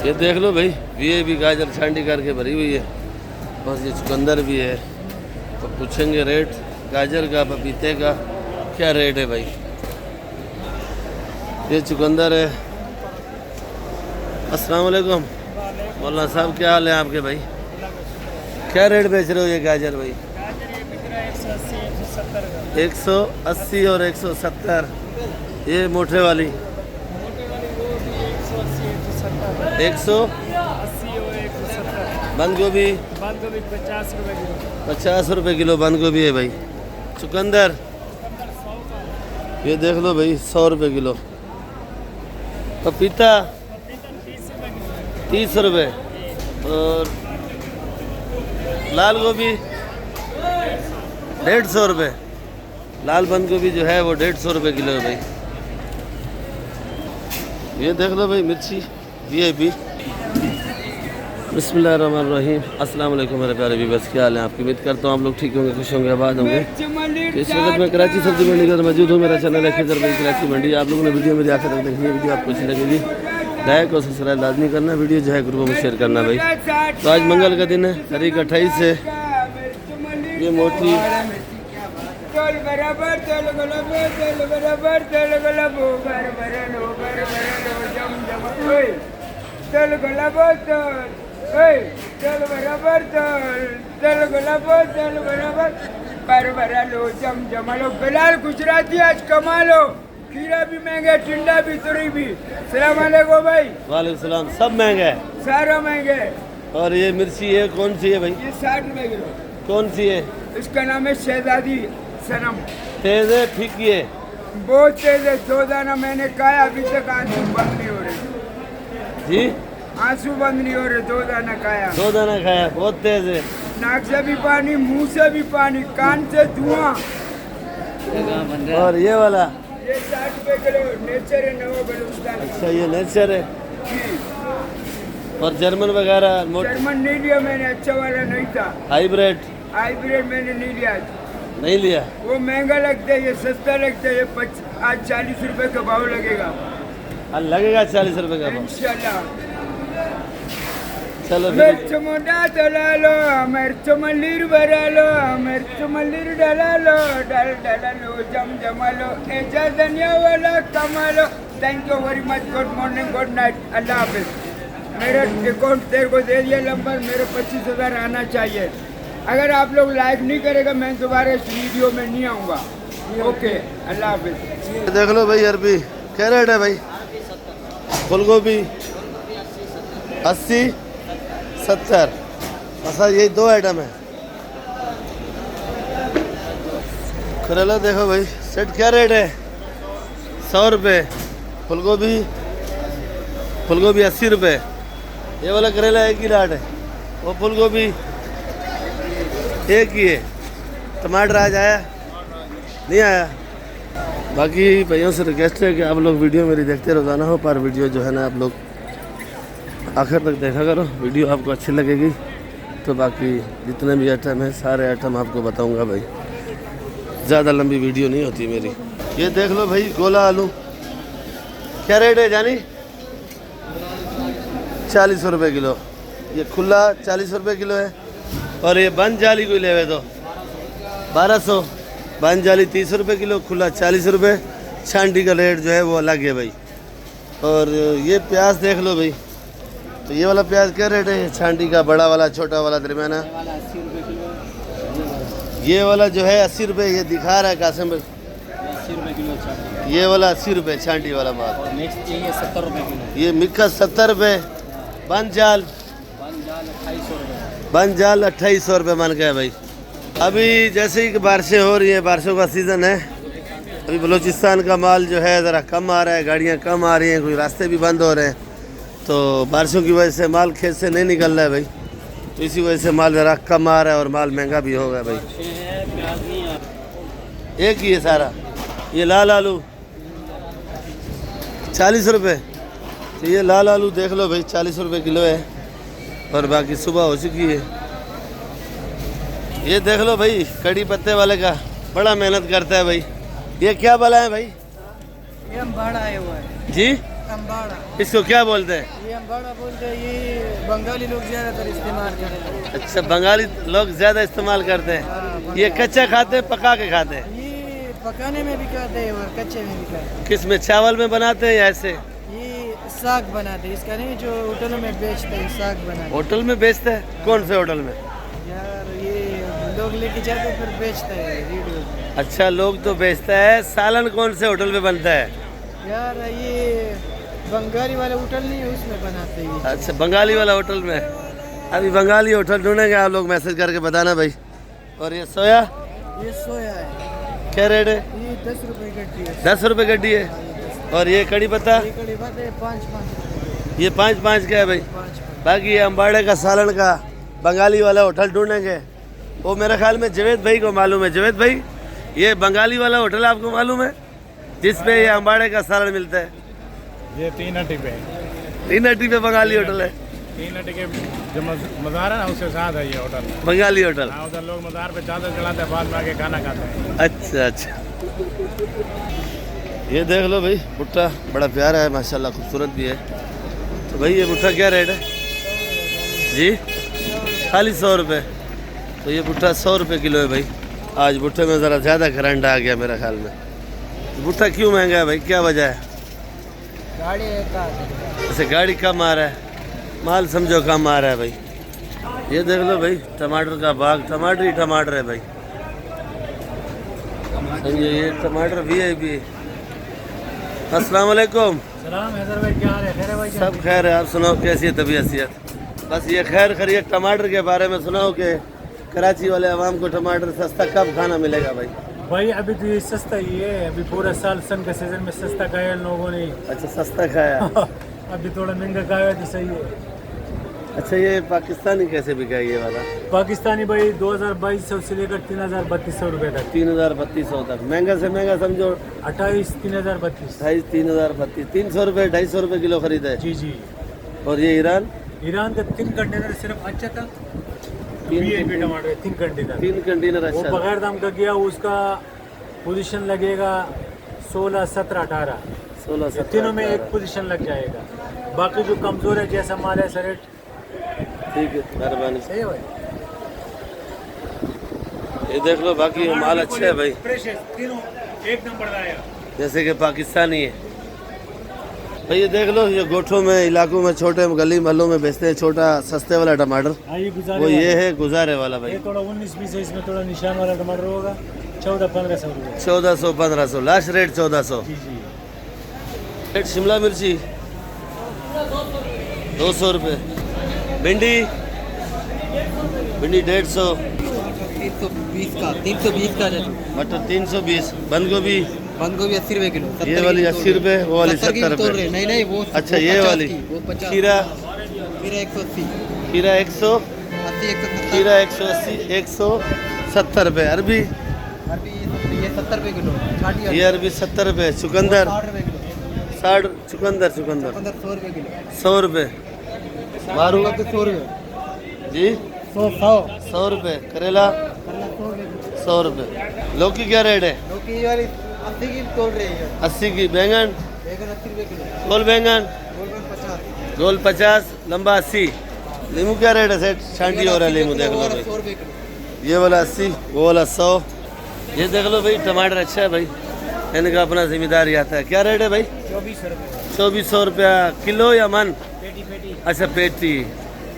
ये देख लो भाई, ये भी गाजर छांडी करके भरी हुई है। बस ये चुकंदर भी है। तो पूछेंगे रेट गाजर का, पपीते का क्या रेट है भाई। ये चुकंदर है। अस्सलाम वालेकुम मौलाना साहब, क्या हाल है आपके भाई? क्या रेट बेच रहे हो ये गाजर भाई? 180 और 170। ये मोटे वाली 180 और 170। बंद गोभी 50 रुपये किलो। 50 रुपये किलो बंद गोभी है भाई। चुकंदर ये देख लो भाई, 100 रुपये किलो। पपीता 30 रुपये। और लाल गोभी 150 रुपये। लाल बंद गोभी जो है वो 150 रुपये किलो है भाई। ये देख लो भाई, मिर्ची VIP। बिस्मिल्लाहिर्रहमानिर्रहीम। अस्सलाम वालेकुम मेरे प्यारे व्यूअर्स, क्या हाल है आपकी? उम्मीद करता हूँ आप लोग ठीक होंगे, खुश होंगे, आबाद होंगे। तो इस वक्त मैं कराची सब्जी मंडी का मौजूद हूँ। मेरा चैनल है खिजर भाई कराची मंडी। आप लोगों ने वीडियो मेरी आखिर तक देखनी है। वीडियो आपको अच्छी लगेगी, लाइक और सब्सक्राइब लाजमी करना, वीडियो जो है ग्रुपों में शेयर करना भाई। तो आज मंगल का दिन है, तारीख 28 है। ये मोटी तोल बराबर तोल गुलाबो तोल बराबर तोल गुलाबो बर बरलो जम जम ओए तोल गुलाबो तोल ओए तोल बराबर तोल गुलाबो तोल बराबर बर बरलो जम जमलो। बिलाल गुजराती आज कमालो। खीरा भी महंगा, टिंडा भी, तुरी भी। सलाम अलैकुम भाई। वालेकुम सलाम। सब महंगा है, सारा महंगा है। और ये मिर्ची है, कौन सी है भाई? ये 60 रुपए किलो। कौन सी है? इसका नाम है शहजादी सनम। तेज है, फीकी है? बहुत तेज है। 2 दाना मैंने खाया, अभी तक आंसू बंद नहीं हो रहे जी। आंसू बंद नहीं हो रहे। 2 दाना खाया। 2 दाना खाया, बहुत तेज है। नाक से भी पानी, मुंह से भी पानी, कान से धुआं। और ये वाला? ये 60 रुपए किलो नेचर है, नवा बलूचिस्तान। अच्छा, ये नेचर है। और जर्मन वगैरह? जर्मन नहीं लिया मैंने, अच्छा वाला नहीं था। हाइब्रिड? हाइब्रिड मैंने नहीं लिया। नहीं लिया? वो महंगा लगता है, ये सस्ता लगता है। ये आज 40 रुपए का भाव लगेगा। लगेगा 40 रुपए का भाव इंशाल्लाह। चलो मिर्च मोटा चला लो, मिर्च मल्लीर भरा लो, मिर्च मल्लीर डाला लो, डाला लो, जम जमा लो, ऐसा धनिया वाला कमा लो। Thank you very much. Good morning, good night, अल्लाह हाफिज। मेरा अकाउंट तेरे को दे दिया नंबर, मेरे 25,000 आना चाहिए। अगर आप लोग लाइक नहीं करेगा मैं दोबारा इस वीडियो में नहीं आऊँगा। ओके, अल्लाह हाफिज। देख लो भाई, अरबी क्या रेट है भाई? फूल गोभी 80 70। अच्छा, यही 2 आइटम है। करेला देखो भाई, सेट क्या रेट है? 100 रुपये। फूल गोभी 80 रुपये। ये वाला करेला एक ही लाट है। वो फूल गोभी एक ही है। टमाटर आज आया नहीं आया? बाकी भाइयों से रिक्वेस्ट है कि आप लोग वीडियो मेरी देखते रोज़ाना हो, पर वीडियो जो है ना आप लोग आखिर तक देखा करो। वीडियो आपको अच्छी लगेगी तो बाकी जितने भी आइटम है सारे आइटम आपको बताऊंगा भाई। ज़्यादा लंबी वीडियो नहीं होती मेरी। ये देख लो भाई, गोला आलू क्या रेट है जानी? 40 रुपये किलो। ये खुला 40 रुपये किलो है। और ये बंद जाली कोई लेवे तो 1200। बंद जाली 30 रुपये किलो, खुला 40 रुपये। छांटी का रेट जो है वो अलग है भाई। और ये प्याज देख लो भाई, तो ये वाला प्याज क्या रेट है? छांटी का बड़ा वाला, छोटा वाला, दरमियाना? ये वाला जो है 80 रुपये। ये दिखा रहा है कासिम भाई 80 रुपये किलो। ये वाला 80 रुपये छांटी वाला माल। नेक्स्ट ये 70 रुपये किलो। ये मिक्का 70 रुपये। बंद जाल 2800 रुपये। बंद जाल 2800 रुपये मन का है भाई। अभी जैसे ही बारिशें हो रही हैं, बारिशों का सीज़न है, अभी बलूचिस्तान का माल जो है ज़रा कम आ रहा है, गाड़ियाँ कम आ रही हैं, कोई रास्ते भी बंद हो रहे हैं। तो बारिशों की वजह से माल खेत से नहीं निकल रहा है भाई, तो इसी वजह से माल ज़रा कम आ रहा है और माल महंगा भी होगा भाई। एक ही है सारा। ये लाल आलू 40 रुपये। तो ये लाल आलू देख लो भाई, 40 रुपये किलो है। और बाकी सुबह हो चुकी है। ये देख लो भाई, कड़ी पत्ते वाले का बड़ा मेहनत करता है भाई। ये क्या बला है भाई? ये हम बाढ़ आए हुआ है जी? अम्बाड़ा। इसको क्या बोलते हैं? ये अम्बाड़ा बोलते हैं, ये बंगाली लोग ज़्यादातर इस्तेमाल करते हैं। अच्छा, बंगाली लोग ज़्यादा इस्तेमाल करते हैं। ये कच्चा खाते हैं, पका के खाते हैं? ये पकाने में भी खाते हैं और कच्चे में भी खाते हैं। किस में, चावल में बनाते हैं या ऐसे? ये साग बनाते हैं, इसका नहीं जो होटलों में बेचते हैं, साग बनाते होटल में बेचते हैं? कौन से होटल में? हैं। यार ये लोग लेके जाते हैं फिर बेचते हैं रेडियो में। अच्छा, लोग तो बेचता है। सालन कौन से होटल में बनता है? यार ये बंगाली वाला होटल नहीं है, उसमें बनाते हैं ये। अच्छा, बंगाली वाला होटल में। अभी बंगाली होटल ढूंढेंगे, आप लोग मैसेज करके बताना भाई। और ये सोया ये सोया है, क्या रेट है? ये 10 रुपए गड्डी है। 10 रुपये गड्डी है। और ये कड़ी पत्ता ये कड़ी बात है 5-5 रुपए। ये 5-5 का है भाई। 5-5। बाकी ये अम्बाड़े का सालन का बंगाली वाला होटल ढूंढेंगे, वो मेरे ख्याल में जवेद भाई को मालूम है। जवेद भाई, ये बंगाली वाला होटल आपको मालूम है जिसपे ये अम्बाड़े का सालन मिलता है? ये 3 हट्टी पे 3 हट्टी पे बंगाली होटल है। 3 हट्टी के जो मज़ार है ना उसके साथ है ये होटल। बंगाली होटल। हाँ, उधर लोग मज़ार पे चादर चलाते हैं, बाद में आके खाना खाते हैं। अच्छा अच्छा, ये देख लो भाई, भुट्टा बड़ा प्यारा है माशाल्लाह, खूबसूरत भी है। तो भाई ये भुट्टा क्या रेट है जी? खाली 100 रुपये। तो ये भुट्टा 100 रुपये किलो है भाई। आज भुट्टे में ज़रा ज़्यादा करंट आ गया मेरे ख्याल में। भुट्टा क्यों महंगा है भाई, क्या वजह है? गाड़ी का जैसे गाड़ी कम आ रहा है, माल समझो कम आ रहा है भाई। ये देख लो भाई, टमाटर का बाग, टमाटर ही टमाटर है भाई, समझो। ये टमाटर भी है। अस्सलाम वालेकुम। सलाम हैदर भाई, क्या हाल है? खैर है भाई? सब खैर है, आप सुनाओ कैसी है तबीयत सेहत? बस ये खैर खैरियत। टमाटर के बारे में सुनाओ कि कराची वाले आवाम को टमाटर सस्ता कब खाना मिलेगा भाई? भाई अभी तो ये सस्ता ही है, अभी पूरा साल सन के सीजन में सस्ता खाया लोगों ने। अच्छा, सस्ता खाया। अभी थोड़ा महंगा खाया तो सही है। अच्छा, ये पाकिस्तानी कैसे बिका ये वाला? पाकिस्तानी भाई 2200 से लेकर 3200 रुपये तक। 3200 तक, महंगा से महंगा समझो 28 3032। 3032, 300 रुपये 250 रुपये किलो खरीदा है। जी जी। और ये ईरान? ईरान का 3 कंटेनर सिर्फ अच्छा था, 3 टमाटर 3 कंटेनर। 3 कंटेनर वो अच्छा। बगैर दाम का गया, उसका पोजीशन लगेगा 16 17 18। 16 तीनों में एक पोजीशन लग जाएगा। बाकी जो कमजोर है जैसा माल है सर रेट ठीक है, मेहरबानी। सही है भाई। ये देख लो, बाकी माल अच्छा है भाई, फ्रेश है, तीनों एक नंबर आया। जैसे कि पाकिस्तानी है भाई। ये देख लो, ये गोठों में, इलाकों में, छोटे गली महलों में बेचते हैं छोटा सस्ते वाला टमाटर। ये गुजारे वो ये वाला। है गुजारे वाला भाई। ये थोड़ा 19-20 है, इसमें थोड़ा निशान वाला टमाटर होगा 1400-1500 रुपये। 1400-1500 लास्ट रेट 1400। जी जी। रेट शिमला मिर्ची 200 रुपये। भिंडी 150। 320 का मटर 320। बंद गोभी बंद गोभी 80 रुपये किलो। ये वाली 80 रुपये, वो वाली 70 रुपये। नहीं वो अच्छा, ये वाली खीरा, फिर 180 खीरा 100, 80 खीरा 180, 170 रुपये। अरबी ये 70 रुपये किलो। ये अरबी 70 रुपये। चुकंदर 60 रुपये किलो। 60। चुकंदर 100 रुपये किलो। 100 रुपये। मारू 100 रुपये जी 100 रुपये। करेला 100 रुपये। लौकी क्या रेट है? लौकी वाली 80 की तोड़ रही है। 80 की। बैंगन बैगन 80 रुपये किलो। गोल बैंगन गोल्डन 50। गोल 50, लंबा 80। नींबू क्या रेट है सेठ? छांटी हो रहा है नींबू, देख लो भाई। 100 रुपये किलो। ये वाला 80, वो वाला 100। ये देख लो भाई, टमाटर अच्छा है भाई, इनका अपना जिम्मेदारी आता है। क्या रेट है भाई? 2400 रुपये। 2400 रुपया किलो या मन? पेटी अच्छा, पेटी।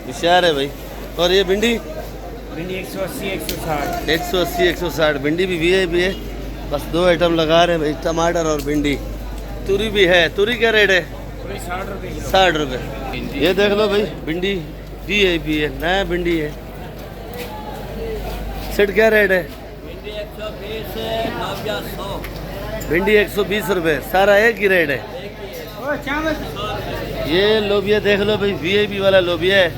होशियार है भाई। और ये भिंडी? भिंडी 180 160। 180 160। भिंडी भी है। बस 2 आइटम लगा रहे हैं भाई, टमाटर और भिंडी। तुरी भी है। तुरी क्या रेट है? 60 रुपये किलो। 60 रुपये। ये देख लो भाई, भिंडी भी है, नया भिंडी है। सेट क्या रेट है? भिंडी 120 है, 100। भिंडी 120 रुपये। सारा एक ही रेट है। ये लोबिया देख लो भाई, वीआईपी वाला लोबिया है।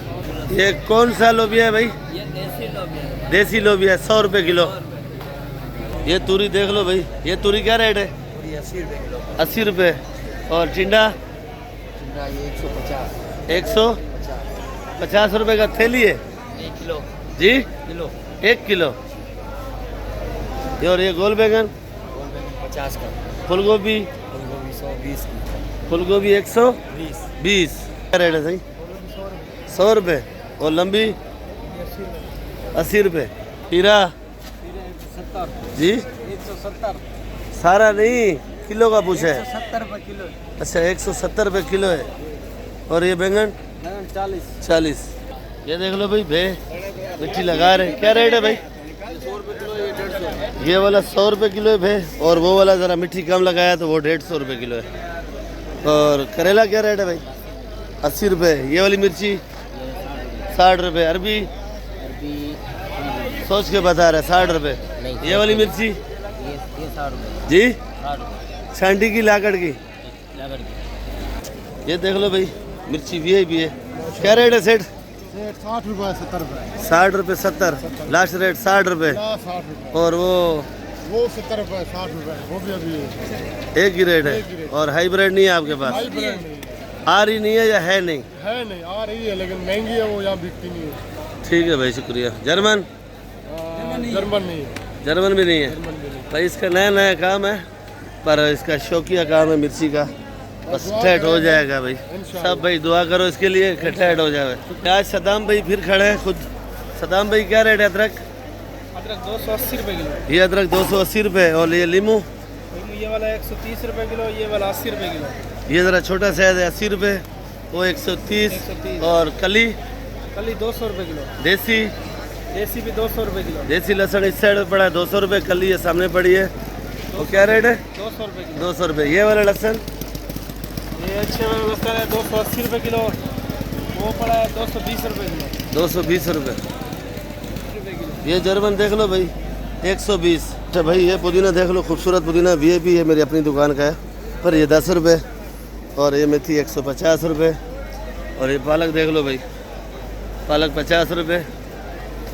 ये कौन सा लोबिया है भाई? ये देसी लोबिया। देसी लोबिया 100 रुपये किलो। ये तूरी देख लो भाई, ये तूरी क्या रेट है? 80 रुपये किलो। 80 रुपये। और टिंडा? टिंडा ये 150। 150 रुपये का थैली है 1 किलो। जी? Kilo 1 kilo. और ये गोल बैंगन? गोल बैंगन 50 का। फूल गोभी? फूल गोभी 120 की। फूल गोभी 120 क्या रेट है सही? 100 रुपये। और लंबी 80 रुपये। खीरा जी 170 सारा नहीं, किलो का पूछा है। 70 रुपये किलो। अच्छा 170 रुपये किलो है। और ये बैंगन 40। ये देख लो भाई भे मिट्टी लगा रहे, क्या रेट है भाई? ये वाला 100 रुपये किलो है भे, और वो वाला ज़रा मिट्टी कम लगाया तो वो 150 रुपये किलो है। और करेला क्या रेट है भाई? 80 रुपये। ये वाली मिर्ची 60 रुपये। अरबी सोच के बता रहा है 60 रुपये। ये वाली मिर्ची ये 60 रुपये। जी 60 रुपये। छांटी की लाकड़ की। ये देख लो भाई मिर्ची भी है। क्या रेट है सेठ? 60 रुपये 70 रुपये। 60 रुपये 70 लास्ट रेट 60 रुपये। 60 रुपये। और वो 70 रुपये 60 रुपये वो भी अभी है। एक ही रेट है। और हाइब्रिड नहीं है आपके पास? हाई ब्रांड नहीं आ रही नहीं है या है नहीं? है, नहीं आ रही है लेकिन महंगी है, वो यहाँ बिकती नहीं है। ठीक है भाई शुक्रिया। जर्मन? जर्मन नहीं है। जर्मन भी नहीं है भाई। इसका नया काम है, पर इसका शौकिया काम है मिर्ची का। बस ठेठ हो जाएगा भाई। सब भाई दुआ करो इसके लिए कि ठेठ हो जाए। आज सदाम भाई फिर खड़े हैं खुद। सदाम भाई क्या रेट है अदरक? अदरक 280 रुपये किलो। ये अदरक 280 रुपये। और ये लीमू? ये वाला 130 रुपये किलो, ये वाला 80 रुपये किलो। ये ज़रा छोटा साइज है 80 रुपये, वो 130। और कली? कली 200 रुपये किलो। देसी भी 200 रुपये किलो। देसी लहसुन इस साइड में पड़ा है 200 रुपये। कली ये सामने पड़ी है, वो क्या रेट है? 200 रुपये किलो। 200 रुपये। ये वाला लहसुन? ये अच्छे वाला लहसुन है 280 रुपये किलो। वो पड़ा है 220 रुपये किलो। 220 रुपये। ये जर्मन देख लो भाई 120। अच्छा भाई ये पुदीना देख लो, खूबसूरत पुदीना VIP है, मेरी अपनी दुकान का है, पर ये 10 रुपये। और ये मेथी 150 रुपये। और ये पालक देख लो भाई, पालक 50 रुपये।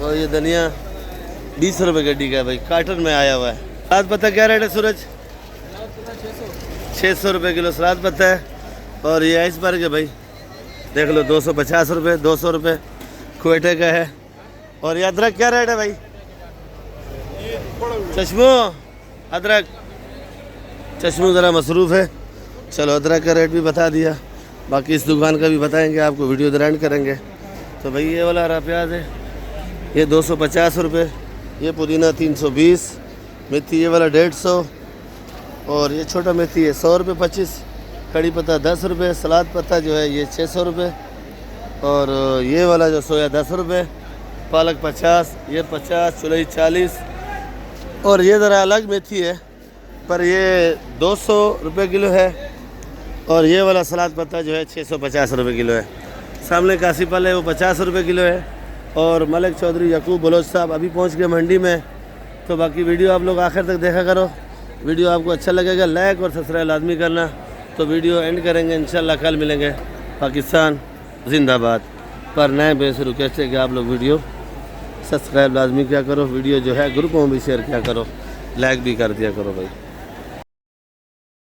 और ये धनिया 20 रुपये गड्डी का है भाई, कार्टन में आया हुआ है। सलाद पत्ता क्या रेट है सूरज? 600 रुपये किलो सलाद पत्ता है। और ये आइसबर्ग है भाई, देख लो 250 रुपये। 200 रुपये क्वेटे का है। और ये अदरक क्या रेट है भाई? चश्मो अदरक, चश्मो ज़रा मसरूफ़ है। चलो अदरक का रेट भी बता दिया, बाकी इस दुकान का भी बताएंगे आपको, वीडियो दौरान करेंगे। तो भाई ये वाला हरा प्याज है, ये 250 रुपये। ये पुदीना 320। मेथी ये वाला 150। और ये छोटा मेथी है 100 रुपये 25। कड़ी पत्ता 10 रुपये। सलाद पत्ता जो है ये 600 रुपये। और ये वाला जो सोया 10 रुपये। पालक 50, ये 50, चुलई 40। और ये ज़रा अलग मेथी है, पर ये 200 रुपये किलो है। और ये वाला सलाद पत्ता जो है 650 रुपये किलो है। सामने कासी फल है वो 50 रुपये किलो है। और मलिक चौधरी यकूब बलोच साहब अभी पहुंच गए मंडी में। तो बाकी वीडियो आप लोग आखिर तक देखा करो। वीडियो आपको अच्छा लगेगा लाइक और सब्सक्राइब लाजमी करना। तो वीडियो एंड करेंगे इंशाल्लाह, कल मिलेंगे। पाकिस्तान जिंदाबाद। पर नए बेसर रिक्वेस्ट है कि आप लोग वीडियो सब्सक्राइब लाजमी क्या करो, वीडियो जो है ग्रुपों में भी शेयर किया करो, लाइक भी कर दिया करो भाई।